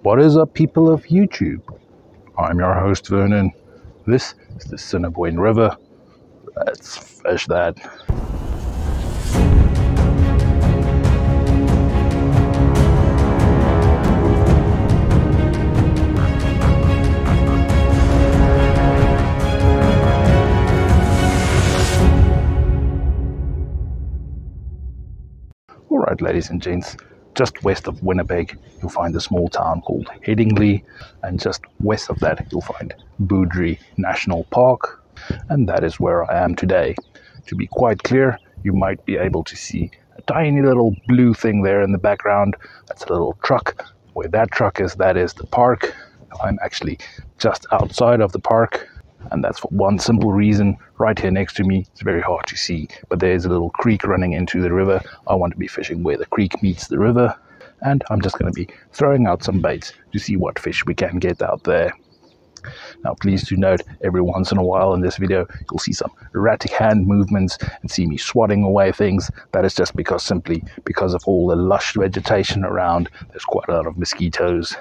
What is up, people of YouTube? I'm your host Vernon. This is the Assiniboine River. Let's fish that. Alright, ladies and gents, just west of Winnipeg you'll find a small town called Headingley, and just west of that you'll find Beaudry National Park, and that is where I am today. To be quite clear, you might be able to see a tiny little blue thing there in the background. That's a little truck. Where that truck is, that is the park. I'm actually just outside of the park, and that's for one simple reason. Right here next to me, it's very hard to see, but there's a little creek running into the river. I want to be fishing where the creek meets the river, and I'm just going to be throwing out some baits to see what fish we can get out there. Now please do note, every once in a while in this video you'll see some erratic hand movements and see me swatting away things. That is just simply because of all the lush vegetation around. There's quite a lot of mosquitoes.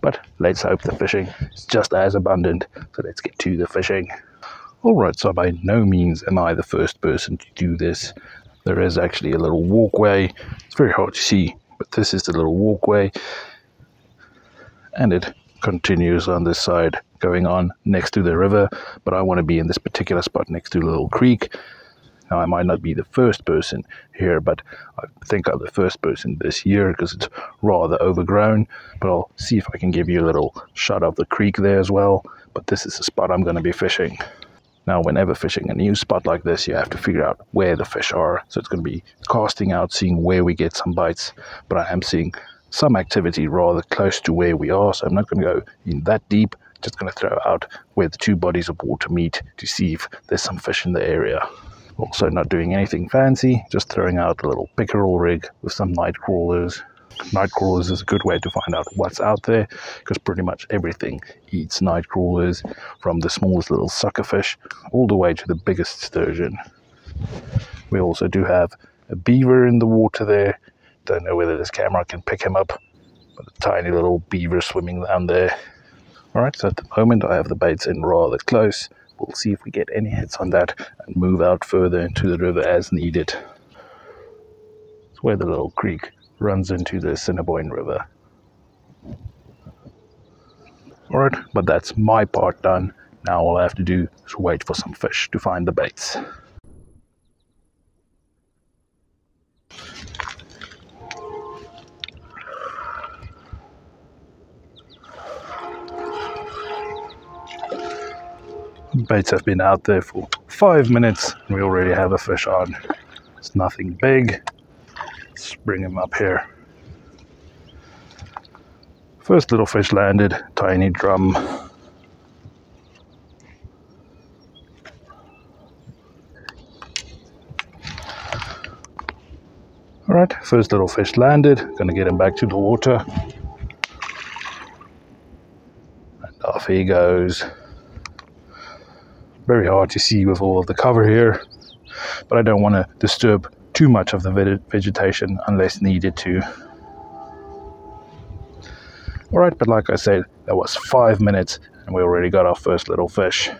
But let's hope the fishing is just as abundant, so let's get to the fishing. Alright, so by no means am I the first person to do this. There is actually a little walkway. It's very hard to see, but this is the little walkway, and it continues on this side going on next to the river, but I want to be in this particular spot next to the little creek. Now, I might not be the first person here, but I think I'm the first person this year because it's rather overgrown. But I'll see if I can give you a little shot of the creek there as well. But this is the spot I'm going to be fishing. Now, whenever fishing a new spot like this, you have to figure out where the fish are. So it's going to be casting out, seeing where we get some bites. But I am seeing some activity rather close to where we are, so I'm not going to go in that deep. Just going to throw out where the two bodies of water meet to see if there's some fish in the area. Also not doing anything fancy, just throwing out a little pickerel rig with some night crawlers. Night crawlers is a good way to find out what's out there, because pretty much everything eats night crawlers, from the smallest little suckerfish all the way to the biggest sturgeon. We also do have a beaver in the water there. Don't know whether this camera can pick him up, but a tiny little beaver swimming down there. Alright, so at the moment I have the baits in rather close. We'll see if we get any hits on that and move out further into the river as needed. It's where the little creek runs into the Assiniboine River. Alright, but that's my part done. Now all I have to do is wait for some fish to find the baits. Baits have been out there for 5 minutes and we already have a fish on. It's nothing big. Let's bring him up here. First little fish landed, tiny drum. Alright, first little fish landed. Gonna get him back to the water. And off he goes. Very hard to see with all of the cover here, but I don't want to disturb too much of the vegetation unless needed to. Alright, but like I said, that was 5 minutes and we already got our first little fish.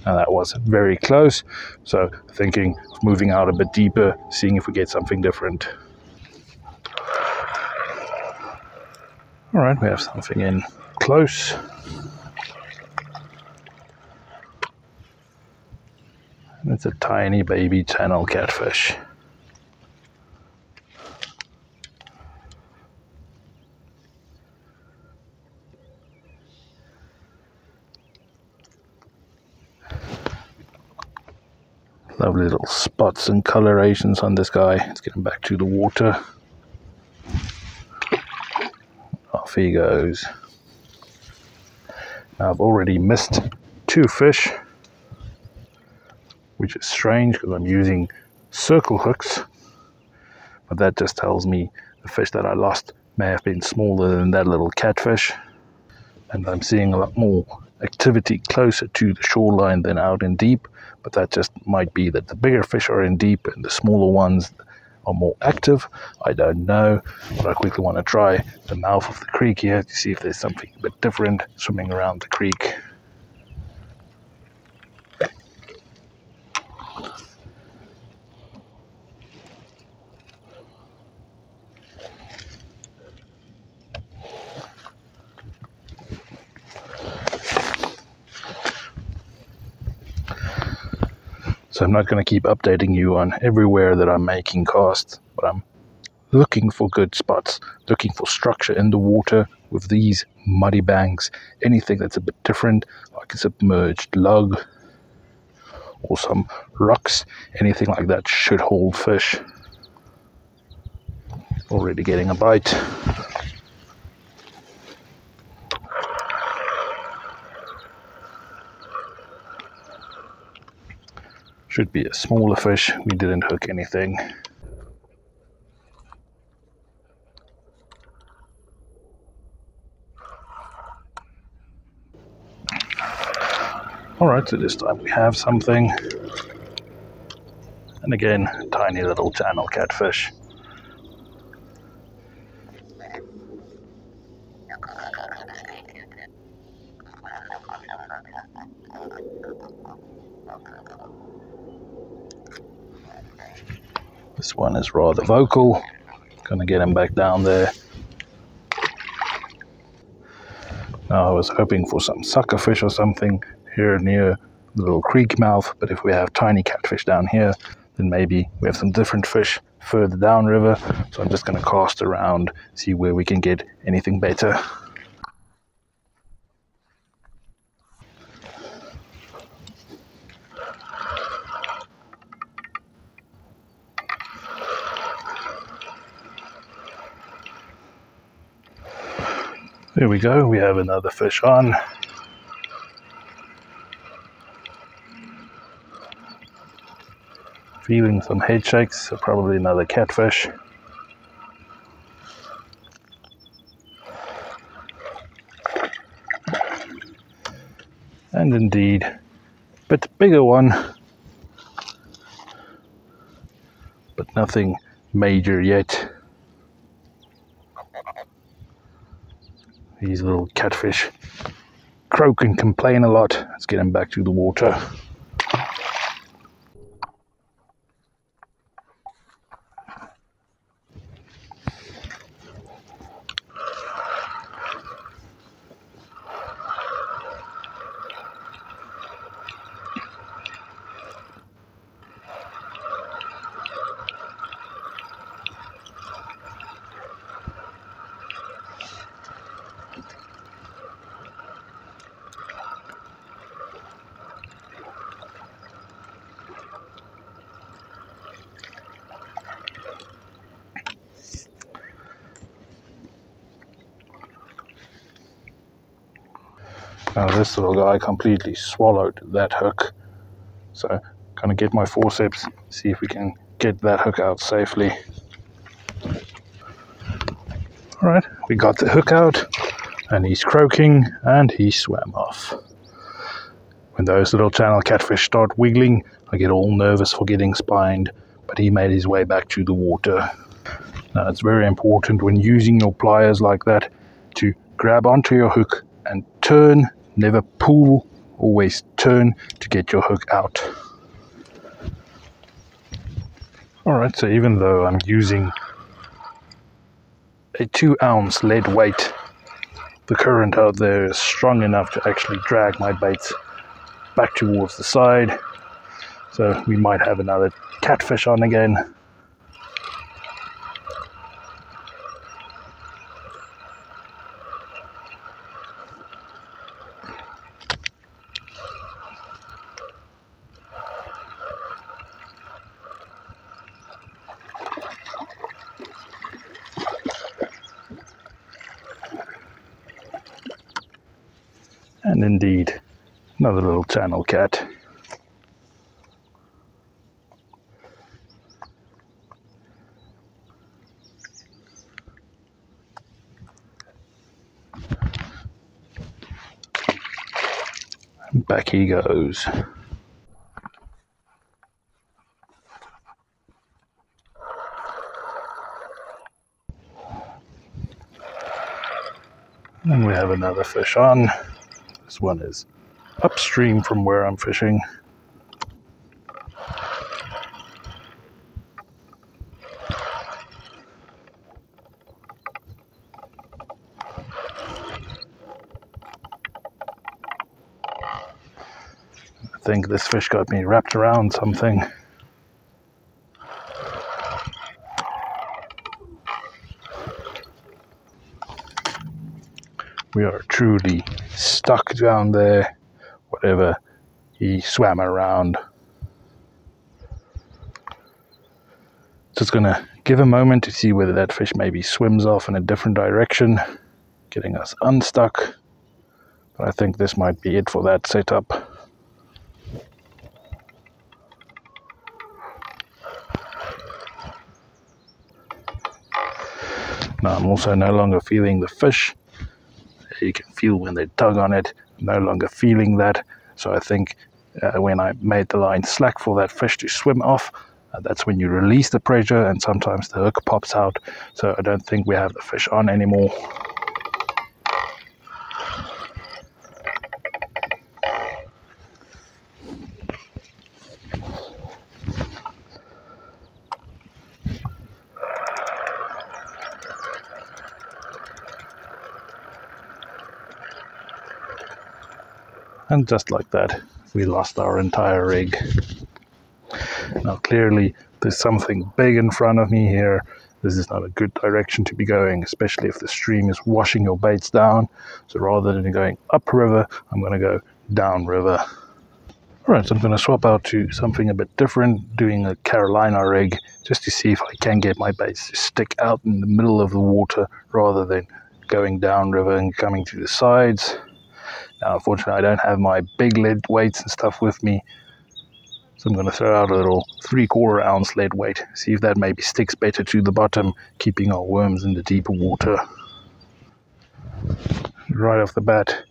Now that was very close, so thinking of moving out a bit deeper, seeing if we get something different. Alright, we have something in close. It's a tiny baby channel catfish. Lovely little spots and colorations on this guy. Let's get him back to the water. Off he goes. Now I've already missed 2 fish, which is strange because I'm using circle hooks, but that just tells me the fish that I lost may have been smaller than that little catfish, and I'm seeing a lot more activity closer to the shoreline than out in deep, but that just might be that the bigger fish are in deep and the smaller ones are more active. I don't know, but I quickly want to try the mouth of the creek here to see if there's something a bit different swimming around the creek. So I'm not going to keep updating you on everywhere that I'm making casts, but I'm looking for good spots, looking for structure in the water with these muddy banks, anything that's a bit different, like a submerged log or some rocks, anything like that should hold fish. Already getting a bite. Should be a smaller fish. We didn't hook anything. Alright, so this time we have something. And again, tiny little channel catfish. This one is rather vocal. Gonna get him back down there. Now I was hoping for some sucker fish or something here near the little creek mouth, but if we have tiny catfish down here, then maybe we have some different fish further downriver. So I'm just gonna cast around, see where we can get anything better. There we go, we have another fish on. Feeling some head shakes, so probably another catfish. And indeed, a bit bigger one, but nothing major yet. These little catfish croak and complain a lot. Let's get them back to the water. Now this little guy completely swallowed that hook, so gonna get my forceps, see if we can get that hook out safely. Alright, we got the hook out, and he's croaking, and he swam off. When those little channel catfish start wiggling, I get all nervous for getting spined, but he made his way back to the water. Now it's very important when using your pliers like that to grab onto your hook and turn. Never pull, always turn to get your hook out. Alright, so even though I'm using a 2-ounce lead weight, the current out there is strong enough to actually drag my baits back towards the side. So we might have another catfish on again. And indeed, another little channel cat. And back he goes. And we have another fish on. This one is upstream from where I'm fishing. I think this fish got me wrapped around something. We are truly stuck down there, whatever he swam around. Just gonna give a moment to see whether that fish maybe swims off in a different direction, getting us unstuck. But I think this might be it for that setup. Now I'm also no longer feeling the fish. You can feel when they tug on it. I'm no longer feeling that. So I think when I made the line slack for that fish to swim off, that's when you release the pressure and sometimes the hook pops out. So I don't think we have the fish on anymore. And just like that, we lost our entire rig. Now clearly there's something big in front of me here. This is not a good direction to be going, especially if the stream is washing your baits down. So rather than going upriver, I'm going to go downriver. Alright, so I'm going to swap out to something a bit different, doing a Carolina rig, just to see if I can get my baits to stick out in the middle of the water rather than going downriver and coming to the sides. Now, unfortunately, I don't have my big lead weights and stuff with me, so I'm going to throw out a little 3/4 ounce lead weight, see if that maybe sticks better to the bottom, keeping our worms in the deeper water. Right off the bat,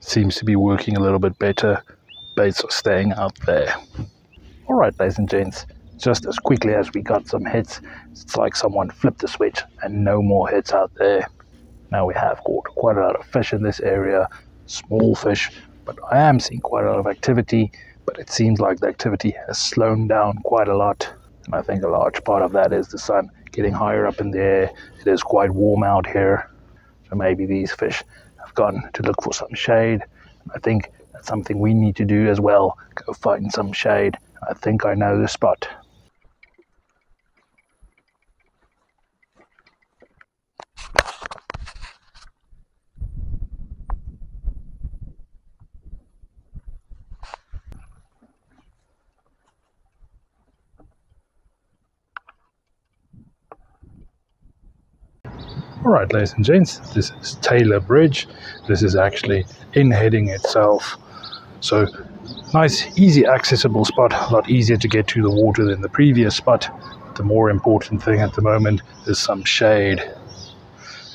seems to be working a little bit better. Baits are staying out there. Alright, ladies and gents, just as quickly as we got some hits, it's like someone flipped the switch and no more hits out there. Now we have caught quite a lot of fish in this area. Small fish, but I am seeing quite a lot of activity, but it seems like the activity has slowed down quite a lot, and I think a large part of that is the sun getting higher up in the air. It is quite warm out here, so maybe these fish have gone to look for some shade. I think that's something we need to do as well, go find some shade. I think I know the spot. Alright, ladies and gents, this is Taylor Bridge. This is actually in Heading itself. So, nice, easy, accessible spot. A lot easier to get to the water than the previous spot. The more important thing at the moment is some shade.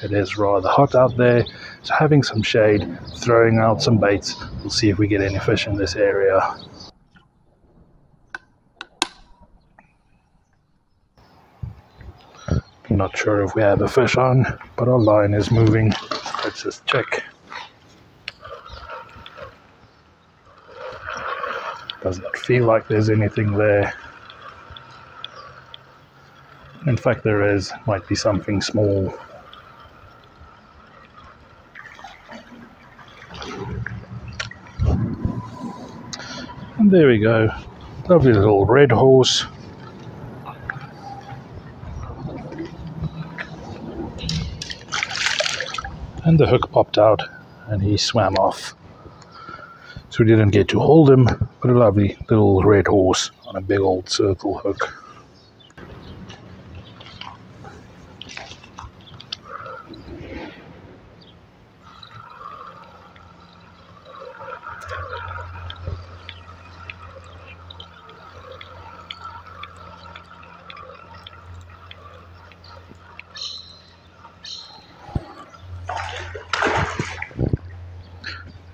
It is rather hot out there, so having some shade, throwing out some baits, we'll see if we get any fish in this area. Not sure if we have a fish on, but our line is moving. Let's just check. Does not feel like there's anything there. In fact, there is. Might be something small. And there we go. Lovely little red horse. And the hook popped out and he swam off. So we didn't get to hold him, but a lovely little red horse on a big old circle hook.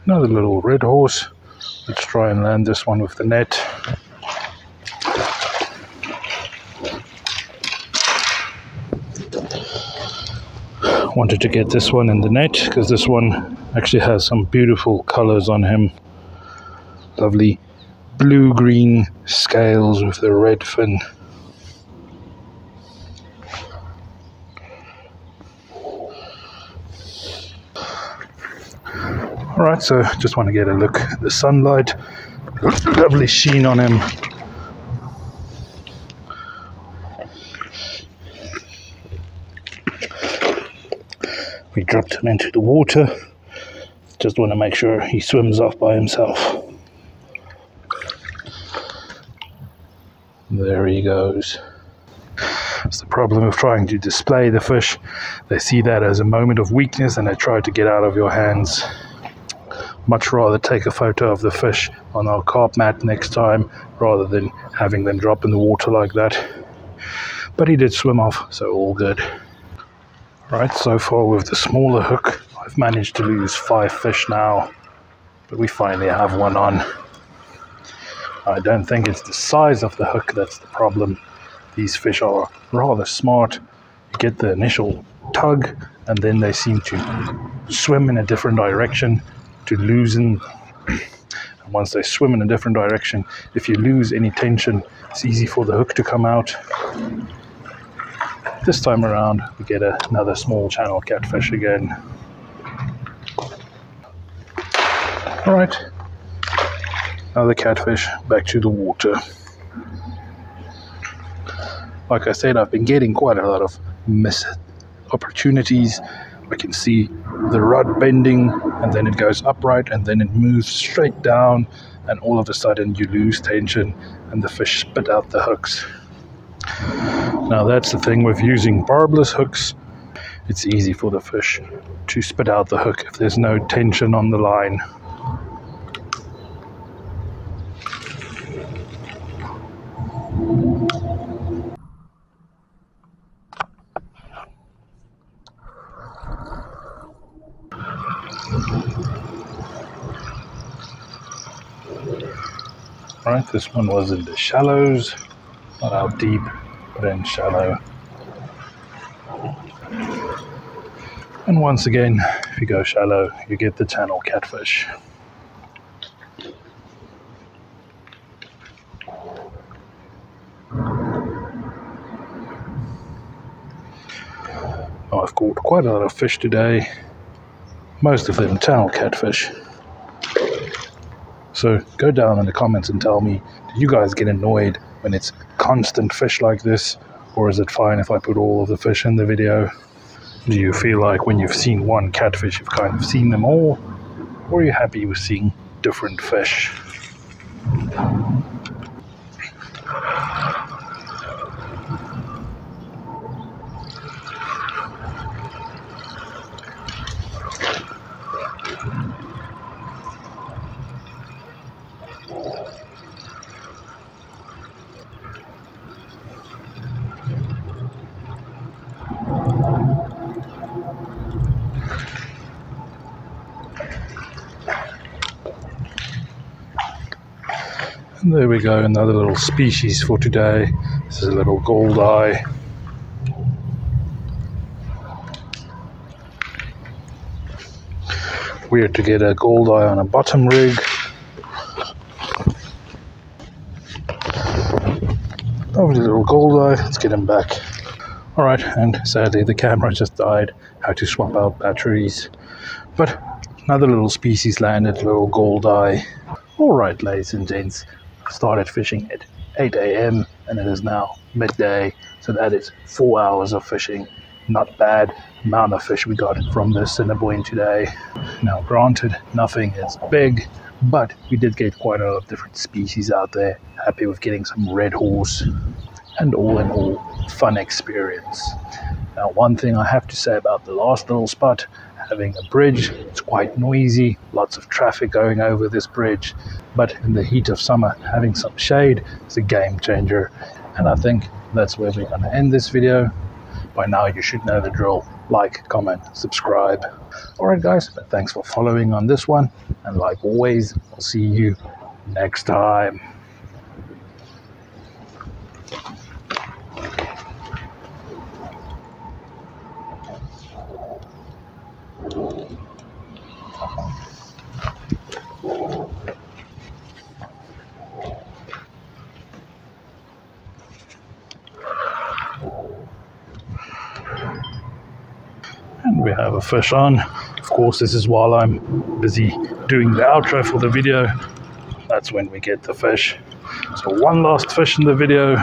Another little red horse. Let's try and land this one with the net. wanted to get this one in the net because this one actually has some beautiful colors on him. Lovely blue-green scales with the red fin. Alright, so just want to get a look at the sunlight. Lovely sheen on him. We dropped him into the water. Just want to make sure he swims off by himself. There he goes. That's the problem with trying to display the fish. They see that as a moment of weakness and they try to get out of your hands. Much rather take a photo of the fish on our carp mat next time rather than having them drop in the water like that. But he did swim off, so all good. Right, so far with the smaller hook, I've managed to lose 5 fish now, but we finally have one on. I don't think it's the size of the hook that's the problem. These fish are rather smart. You get the initial tug and then they seem to swim in a different direction to loosen. And once they swim in a different direction, if you lose any tension, it's easy for the hook to come out. This time around, we get another small channel catfish again. Alright, another catfish back to the water. Like I said, I've been getting quite a lot of missed opportunities. I can see the rod bending and then it goes upright and then it moves straight down and all of a sudden you lose tension and the fish spit out the hooks. Now that's the thing with using barbless hooks. It's easy for the fish to spit out the hook if there's no tension on the line. Right, this one was in the shallows, not out deep, but in shallow. And once again, if you go shallow, you get the channel catfish. Now, I've caught quite a lot of fish today, most of them channel catfish. So go down in the comments and tell me, do you guys get annoyed when it's constant fish like this? Or is it fine if I put all of the fish in the video? Do you feel like when you've seen one catfish, you've kind of seen them all? Or are you happy with seeing different fish? And there we go, another little species for today. This is a little goldeye. Weird to get a goldeye on a bottom rig. Lovely little goldeye, let's get him back. Alright, and sadly the camera just died. Had to swap out batteries. But another little species landed, little goldeye. Alright, ladies and gents, started fishing at 8 a.m. and it is now midday, so that is 4 hours of fishing. Not bad amount of fish we got from the Assiniboine today. Now granted, nothing is big, but we did get quite a lot of different species out there. Happy with getting some red horse, and all in all, fun experience. Now one thing I have to say about the last little spot, having a bridge, it's quite noisy, lots of traffic going over this bridge, but in the heat of summer, having some shade is a game changer. And I think that's where we're going to end this video. By now you should know the drill. Like, comment, subscribe. Alright guys, thanks for following on this one, and like always, I'll see you next time. And we have a fish on. Of course, this is while I'm busy doing the outro for the video. That's when we get the fish. So one last fish in the video.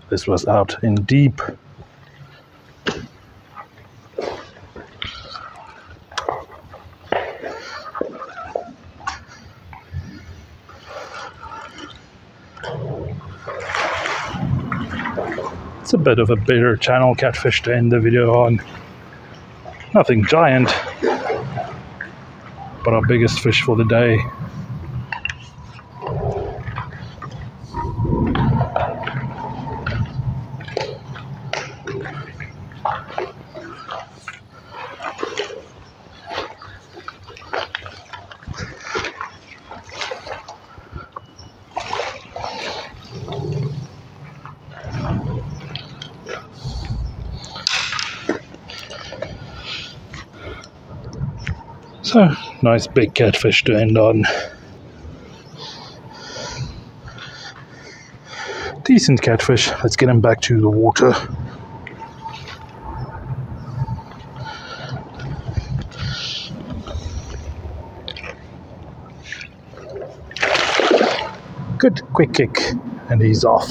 This was out in deep. It's a bit of a bigger channel catfish to end the video on. Nothing giant, but our biggest fish for the day. So, nice big catfish to end on. Decent catfish. Let's get him back to the water. Good, quick kick, and he's off.